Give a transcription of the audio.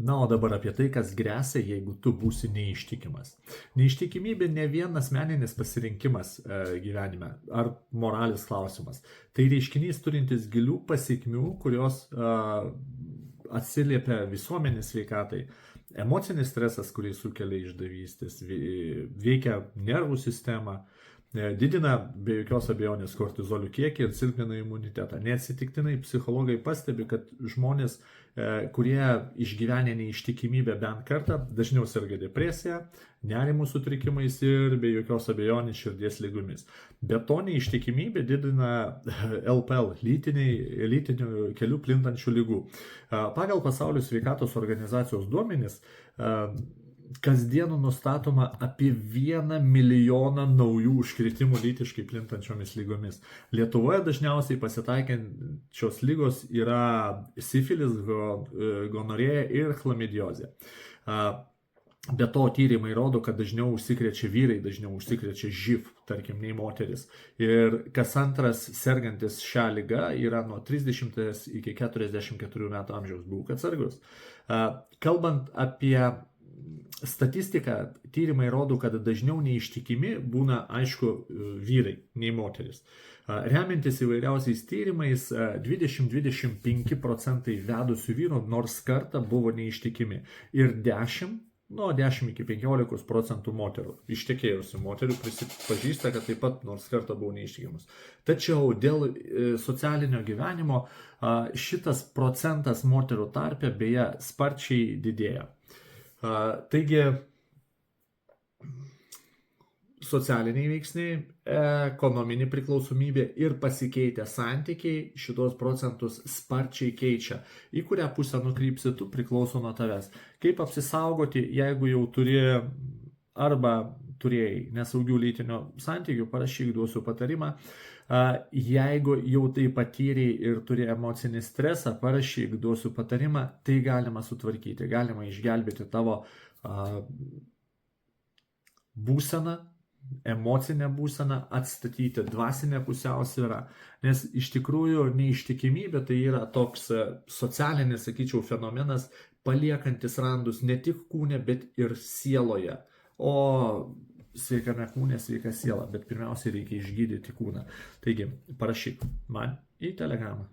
Na, o dabar apie tai, kas grėsia, jeigu tu būsi neištikimas. Neištikimybė ne vien asmeninis pasirinkimas gyvenime ar moralės klausimas. Tai reiškinys turintis gilių pasiekmių, kurios atsiliepia visuomenės sveikatai. Emocinis stresas, kurį sukelia išdavystės, veikia nervų sistemą, didina be jokios abejonės kortizolių kiekį ir silpnina imunitetą. Neatsitiktinai psichologai pastebi, kad žmonės, kurie išgyvenę neištikimybę bent kartą, dažniau serga depresija, nerimų sutrikimais ir be jokios abejonės širdies ligomis. Be to neištikimybė didina LPL, lytinių kelių plintančių lygų. Pagal Pasaulio sveikatos organizacijos duomenis, kasdien nustatoma apie 1 milijoną naujų užkritimų lytiškai plintančiomis lygomis. Lietuvoje dažniausiai pasitaikančios lygos yra sifilis, gonorėja ir chlamidijozė. Be to tyrimai rodo, kad dažniau užsikrečia vyrai, dažniau užsikrečia živ, tarkim, nei moteris. Ir kas antras sergantis šią ligą yra nuo 30 iki 44 metų amžiaus. Būk atsargus. Kalbant apie statistiką, tyrimai rodo, kad dažniau neištikimi būna, aišku, vyrai nei moteris. Remiantis įvairiausiais tyrimais, 20-25% vedusių vyrų nors kartą buvo neištikimi. Ir 10 iki 15% moterų, ištekėjusių moterų, prisipažįsta, kad taip pat nors kartą buvo neištikimas. Tačiau dėl socialinio gyvenimo šitas procentas moterų tarpe beje sparčiai didėja. Taigi, socialiniai veiksniai, ekonominė priklausomybė ir pasikeitę santykiai šitos procentus sparčiai keičia. Į kurią pusę nukrypsi, tu priklauso nuo tavęs. Kaip apsisaugoti, jeigu jau turi arba turėjai nesaugių lytinių santykių, parašyk, duosiu patarimą. Jeigu jau tai patyrei ir turi emocinį stresą, parašyk, duosiu patarimą, tai galima sutvarkyti, galima išgelbėti tavo būseną, emocinę būseną, atstatyti dvasinę pusiausvyrą, nes iš tikrųjų neištikimybė tai yra toks socialinis, sakyčiau, fenomenas, paliekantis randus ne tik kūne, bet ir sieloje. O sveikame kūne, sveika siela, bet pirmiausiai reikia išgydyti kūną. Taigi, parašyk man į Telegramą.